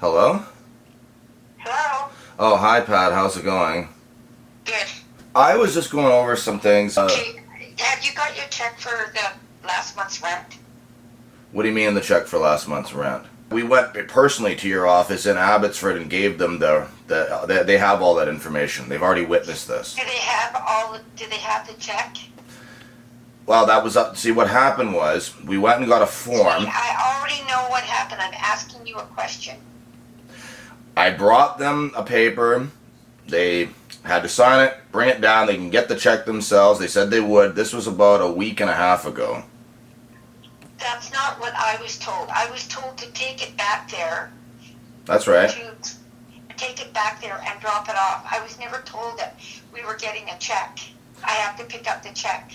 Hello? Hello? Oh, hi, Pat. How's it going? Good. I was just going over some things. Okay, have you got your check for the last month's rent? What do you mean the check for last month's rent? We went personally to your office in Abbotsford and gave them they have all that information. They've already witnessed this. Do they have the check? Well, that was up. See, what happened was we went and got a form. See, I already know what happened. I'm asking you a question. I brought them a paper. They had to sign it, bring it down. They can get the check themselves. They said they would. This was about a week and a half ago. That's not what I was told. I was told to take it back there. That's right. To take it back there and drop it off. I was never told that we were getting a check. I have to pick up the check.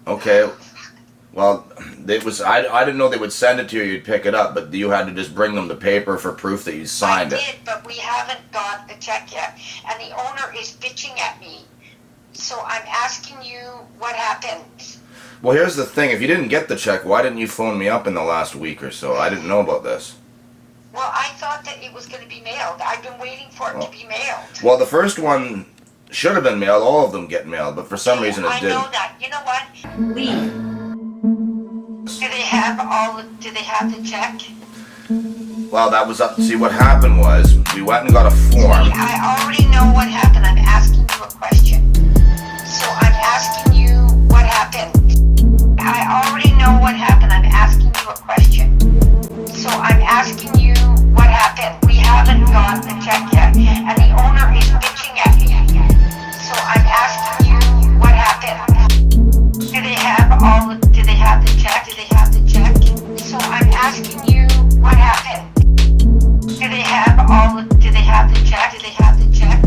Okay. Well, it was. I didn't know they would send it to you. You'd pick it up, but you had to just bring them the paper for proof that you signed it. I did, but we haven't got the check yet, and the owner is bitching at me. So I'm asking you what happened. Well, here's the thing. If you didn't get the check, why didn't you phone me up in the last week or so? I didn't know about this. Well, I thought that it was going to be mailed. I've been waiting for it to be mailed. Well, the first one should have been mailed. All of them get mailed, but for some reason it didn't. I know that. You know what? Leave. Do they have the check? Well, that was up. See, what happened was we went and got a form. I already know what happened. I'm asking you a question. So I'm asking you what happened. I already know what happened. I'm asking you a question. So I'm asking you what happened. We haven't got the check yet, and the owner is bitching at me. So I'm asking you what happened. Do they have the check? Do they have the check? So I'm asking you what happened. Do they have the check? Do they have the check?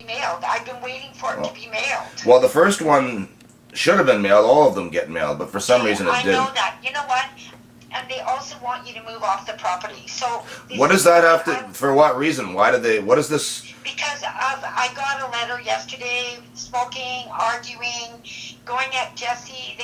Mailed. I've been waiting for it to be mailed. Well, the first one should have been mailed. All of them get mailed, but for some reason it didn't. I know that. You know what? And they also want you to move off the property. So what does that have to? For what reason? Why did they? What is this? Because I got a letter yesterday, smoking, arguing, going at Jesse.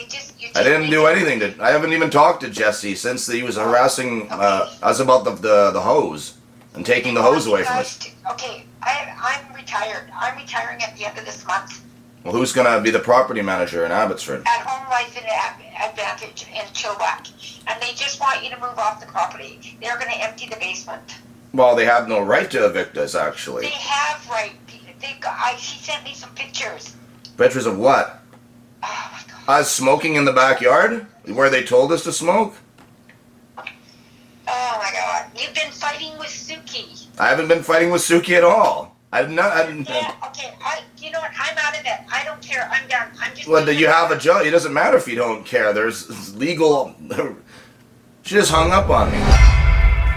I didn't do anything to. I haven't even talked to Jesse since he was harassing us about the hose and taking the hose away from us. Okay, I'm retired. I'm retiring at the end of this month. Well, who's gonna be the property manager in Abbotsford? At Home Life and Advantage in Chilliwack. And they just want you to move off the property. They're going to empty the basement. Well, they have no right to evict us, actually. They have right. She sent me some pictures. Pictures of what? Oh my God. Us smoking in the backyard? Where they told us to smoke? Oh my God. You've been fighting with Suki. I haven't been fighting with Suki at all. Yeah, okay. You know what? I'm out of it. I don't care. I'm done. I'm just... Well, do you have a job? It doesn't matter if you don't care. There's legal... She just hung up on me.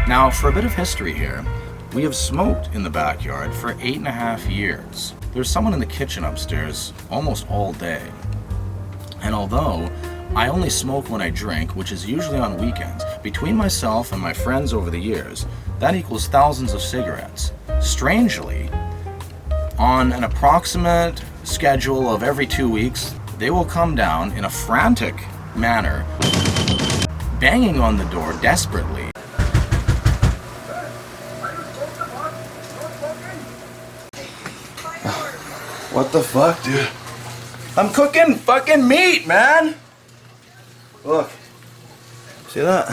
Now, for a bit of history here, we have smoked in the backyard for 8.5 years. There's someone in the kitchen upstairs almost all day. And although I only smoke when I drink, which is usually on weekends, between myself and my friends over the years, that equals thousands of cigarettes. Strangely, on an approximate schedule of every 2 weeks, they will come down in a frantic manner, banging on the door desperately. What the fuck, dude? I'm cooking fucking meat, man! Look. See that?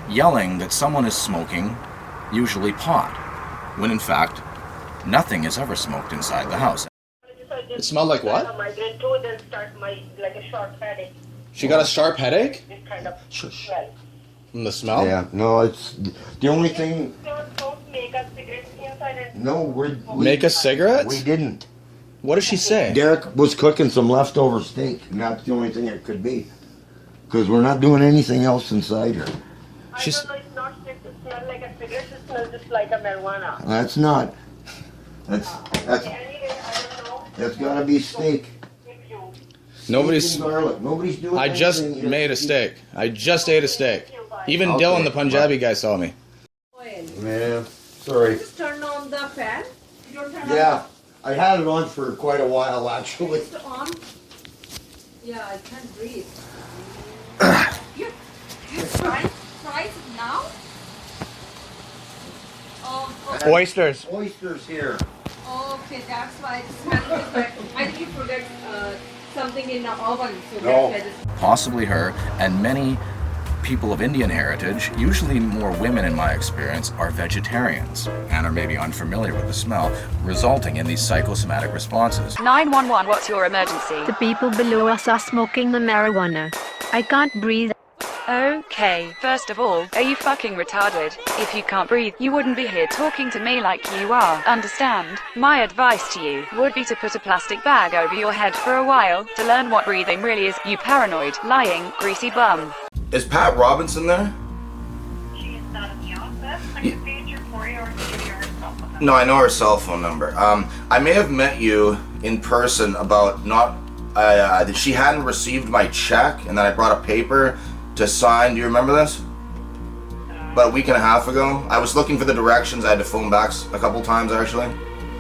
Yelling that someone is smoking, usually pot, when in fact, nothing is ever smoked inside the house. It smelled like what? She got a sharp headache? This kind of Shush. smell. From the smell? Yeah, no, it's the only thing. Don't make us cigarettes inside and No, we Make us cigarettes? We didn't. What did she say? Derek was cooking some leftover steak, and that's the only thing it could be. Because we're not doing anything else inside here. She's- I don't know, it's not smell like a cigarette, it smells just like a marijuana. That's not. That's Anyway, I don't know. that's gotta be steak. If you Nobody's. Steak and garlic. Nobody's doing. I just anything here. made a steak. I just ate a steak. kill by Even Okay. Dylan, the Punjabi guy, saw me. Oil. Yeah, sorry. Just turn on the fan. You don't turn Yeah, I had it on for quite a while actually. on. Just on. Yeah, I can't breathe. you fries now? Oh, okay. Oysters. Oysters here. Okay, that's why it's smelling different. I think you forgot something in the oven, so No. that's why this. Possibly her, and many people of Indian heritage, usually more women in my experience, are vegetarians and are maybe unfamiliar with the smell, resulting in these psychosomatic responses. 911, what's your emergency? The people below us are smoking the marijuana. I can't breathe. Okay, first of all, are you fucking retarded? If you can't breathe, you wouldn't be here talking to me like you are. Understand? My advice to you would be to put a plastic bag over your head for a while to learn what breathing really is, you paranoid, lying, greasy bum. Is Pat Robinson there? She is not in the office. I can page her for you or give you her cell phone number. No, I know her cell phone number. I may have met you in person about not, that she hadn't received my check, and then I brought a paper to sign. Do you remember this? About a week and a half ago. I was looking for the directions. I had to phone back a couple times actually.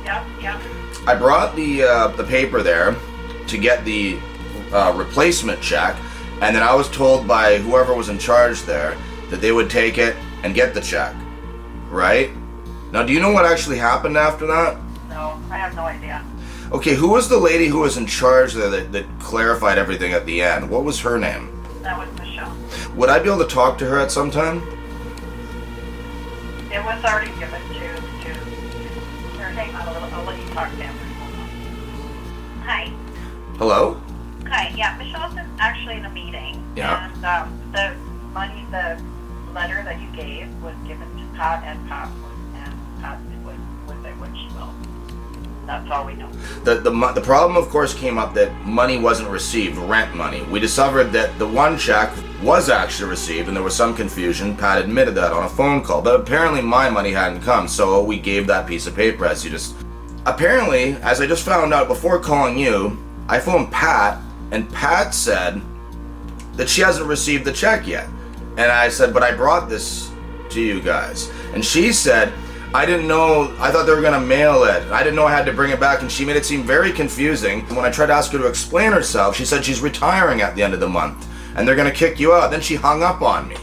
Yep. I brought the paper there to get the replacement check, and then I was told by whoever was in charge there that they would take it and get the check. Right? Now, do you know what actually happened after that? No, I have no idea. Okay, who was the lady who was in charge there that clarified everything at the end? What was her name? That was Michelle. Would I be able to talk to her at some time? It was already given to her name. I'll let you talk to him. Hi. Hello? Hi. Yeah, Michelle's actually in a meeting. Yeah. And the money, the letter that you gave was given to Pat, and Pat was it when she will. That's all we know. The problem, of course, came up that money wasn't received, rent money. We discovered that the one check was actually received, and there was some confusion. Pat admitted that on a phone call, but apparently my money hadn't come, so we gave that piece of paper as you just... Apparently, as I just found out before calling you, I phoned Pat, and Pat said that she hasn't received the check yet. And I said, but I brought this to you guys. And she said, I didn't know, I thought they were gonna mail it. I didn't know I had to bring it back, and she made it seem very confusing. When I tried to ask her to explain herself, she said she's retiring at the end of the month, and they're gonna kick you out. Then she hung up on me.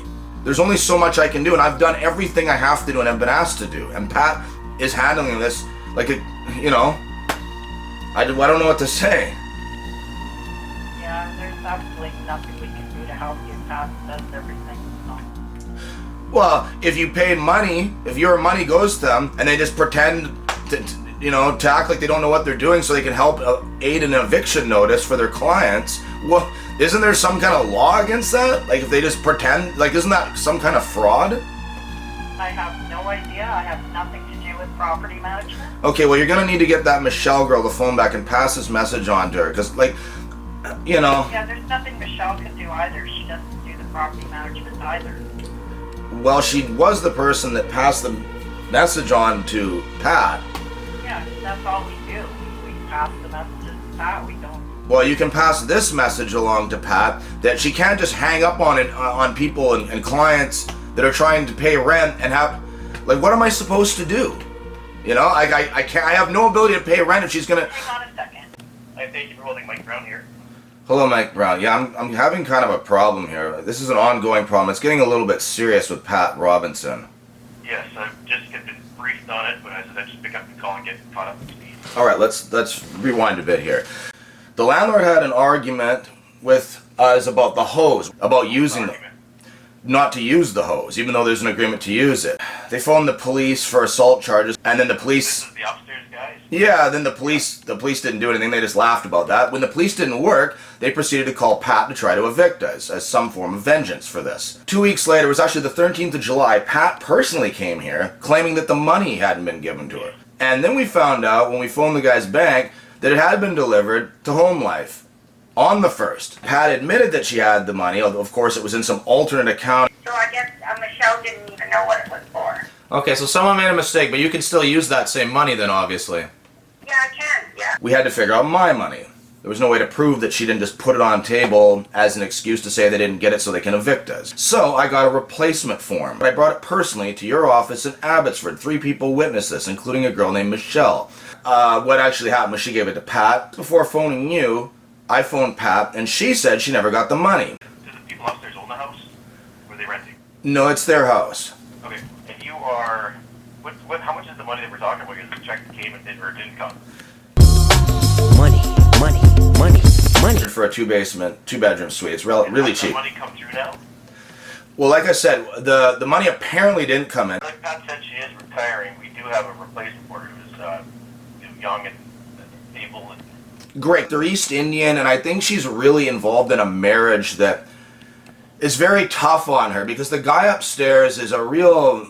There's only so much I can do, and I've done everything I have to do and have been asked to do. And Pat is handling this like a, you know, I don't know what to say. Yeah, there's absolutely nothing we can do to help you. Pat does everything. So. Well, if you paid money, if your money goes to them, and they just pretend to act like they don't know what they're doing so they can help aid an eviction notice for their clients, well, isn't there some kind of law against that? Like, if they just pretend, like, isn't that some kind of fraud? I have no idea. I have nothing to do with property management. Okay, well, you're gonna need to get that Michelle girl the phone back and pass this message on to her, because, like, you know... Yeah, there's nothing Michelle can do either. She doesn't do the property management either. Well, she was the person that passed the message on to Pat. Yeah, that's all we do. We pass the messages to Pat. We don't. Well, you can pass this message along to Pat that she can't just hang up on it on people and clients that are trying to pay rent and have, like, what am I supposed to do? You know, I can't. I have no ability to pay rent if she's gonna. Hang on a second. I thank you for holding Mike Brown here. Hello, Mike Brown. Yeah, I'm having kind of a problem here. This is an ongoing problem. It's getting a little bit serious with Pat Robinson. Yes, I've just been briefed on it, but I said I'd just pick up the call and get caught up to speed. All right, let's rewind a bit here. The landlord had an argument with us about the hose, about using the, not to use the hose, even though there's an agreement to use it. They phoned the police for assault charges, and then the police... This is the upstairs guys? Yeah, then the police didn't do anything. They just laughed about that. When the police didn't work, they proceeded to call Pat to try to evict us as some form of vengeance for this. 2 weeks later, it was actually the 13th of July, Pat personally came here claiming that the money hadn't been given to her. And then we found out when we phoned the guy's bank that it had been delivered to Home Life on the 1st. Pat admitted that she had the money. Of course, it was in some alternate account. So I guess Michelle didn't even know what it was for. Okay, so someone made a mistake, but you can still use that same money then, obviously. Yeah, I can. Yeah. We had to figure out my money. There was no way to prove that she didn't just put it on table as an excuse to say they didn't get it so they can evict us. So I got a replacement form. I brought it personally to your office in Abbotsford. 3 people witnessed this, including a girl named Michelle. What actually happened was she gave it to Pat. Before phoning you, I phoned Pat, and she said she never got the money. Do the people upstairs own the house? Or are they renting? No, it's their house. Okay, and you are... how much is the money that we're talking about? Because the check came and didn't come. Money. For a 2-bedroom suite. It's really cheap. Does the money come through now? Well, like I said, the money apparently didn't come in. Like Pat said, she is retiring. We do have a replacement for her who's young and able. And Great. They're East Indian, and I think she's really involved in a marriage that is very tough on her because the guy upstairs is a real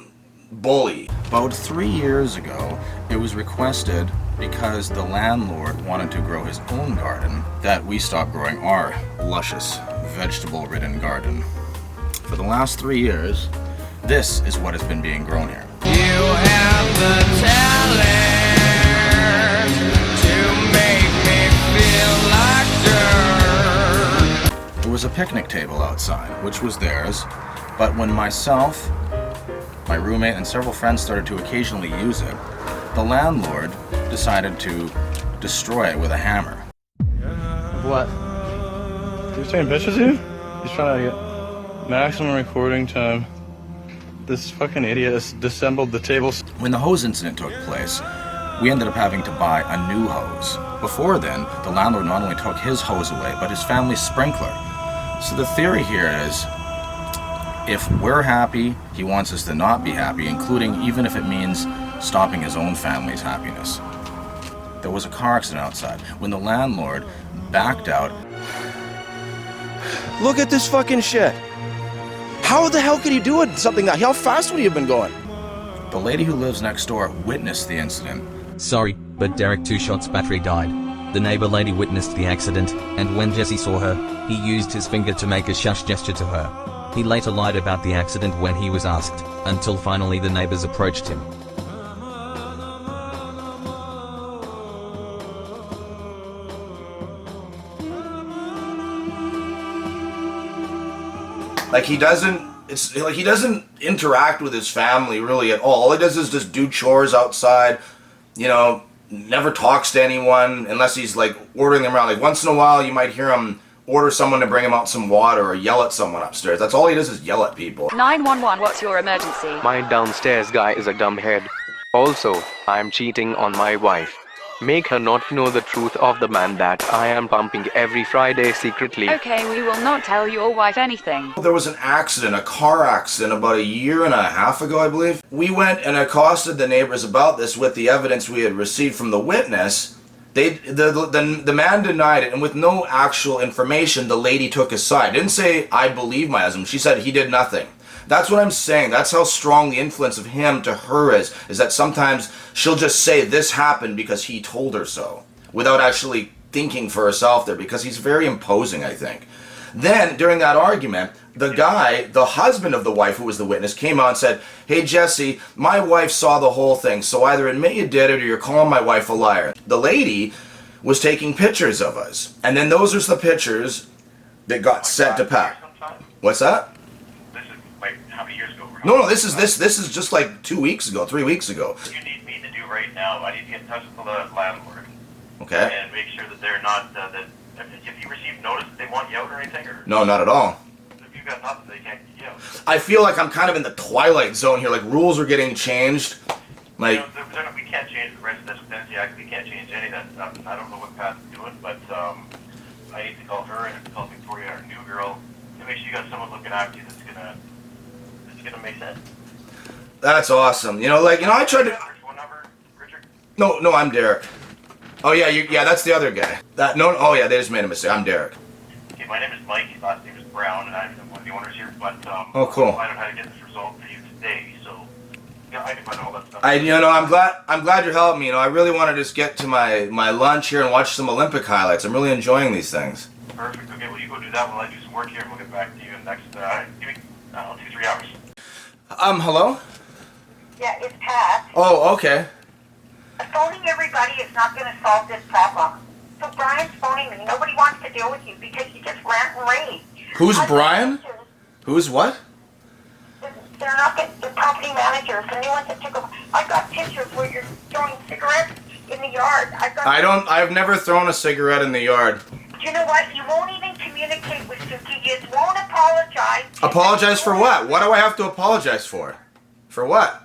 bully. About 3 years ago, it was requested because the landlord wanted to grow his own garden that we stopped growing our luscious, vegetable-ridden garden. For the last 3 years, this is what has been being grown here. You have the talent to make me feel like dirt. There was a picnic table outside, which was theirs, but when myself, my roommate, and several friends started to occasionally use it, the landlord decided to destroy it with a hammer. What? He's taking pictures of you? He's trying to get maximum recording time. This fucking idiot has disassembled the tables. When the hose incident took place, we ended up having to buy a new hose. Before then, the landlord not only took his hose away, but his family's sprinkler. So the theory here is, if we're happy, he wants us to not be happy, including even if it means stopping his own family's happiness. There was a car accident outside. When the landlord backed out... Look at this fucking shit. How the hell could he do it? Something that... How fast would he have been going? The lady who lives next door witnessed the incident. Sorry, but Derek 2 shots battery died. The neighbor lady witnessed the accident, and when Jesse saw her, he used his finger to make a shush gesture to her. He later lied about the accident when he was asked, until finally the neighbors approached him. Like he doesn't interact with his family really at all. All he does is just do chores outside, you know, never talks to anyone unless he's like ordering them around. Like once in a while you might hear him order someone to bring him out some water or yell at someone upstairs. That's all he does is yell at people. 911, what's your emergency? My downstairs guy is a dumbhead. Also, I'm cheating on my wife. Make her not know the truth of the man that I am pumping every Friday secretly. Okay, we will not tell your wife anything. There was an accident, a car accident about 1.5 years ago, I believe. We went and accosted the neighbors about this with the evidence we had received from the witness. The man denied it, and with no actual information, the lady took his side. Didn't say, I believe my husband. She said he did nothing. That's what I'm saying. That's how strong the influence of him to her is that sometimes she'll just say this happened because he told her so, without actually thinking for herself there, because he's very imposing, I think. Then, during that argument, the guy, the husband of the wife who was the witness, came out and said, hey Jesse, my wife saw the whole thing, so either admit you did it or you're calling my wife a liar. The lady was taking pictures of us, and then those are the pictures that got sent to Pat. What's that? This is like how many years ago? No, this is just like 2 weeks ago, 3 weeks ago. What you need me to do right now, I need to get in touch with the landlord. Okay. And make sure that they're not, that if you receive notice that they want you out or anything, or... No, not at all. If you've got nothing, they can't get you out. I feel like I'm kind of in the twilight zone here, like rules are getting changed. Like, You know, we can't change the Residential Tenancy Act, we can't change any of that stuff. I don't know what Pat's doing, but I need to call her and call Victoria, our new girl, to make sure you got someone looking after you that's gonna make sense. that's awesome. You know, like, you know, I tried to... Phone number, Richard? No, I'm Derek. Oh yeah, yeah, that's the other guy. Oh yeah, they just made a mistake. I'm Derek. Okay, my name is Mike, his last name is Brown, and I'm one of the owners here, but Oh, cool. I'll find out how to get this resolved for you today, so yeah, I can find all that stuff. I'm glad you're helping me. You know, I really want to just get to my lunch here and watch some Olympic highlights. I'm really enjoying these things. Perfect. Okay, well, you go do that while I do some work here, and we'll get back to you in the next, give me, 2-3 hours. Hello? Yeah, it's Pat. Oh, okay. Phoning everybody is not going to solve this problem. So Brian's phoning me. Nobody wants to deal with you because you just rant and rave. Who's Brian? Who's what? They're not the property managers. The new ones that took them. I got pictures where you're throwing cigarettes in the yard. I've never thrown a cigarette in the yard. Do you know what? You won't even communicate with Suki. You just won't apologize. Apologize for what? What do I have to apologize for? For what?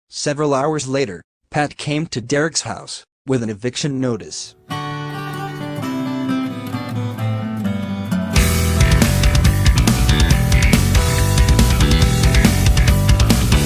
Several hours later, Pat came to Derek's house with an eviction notice.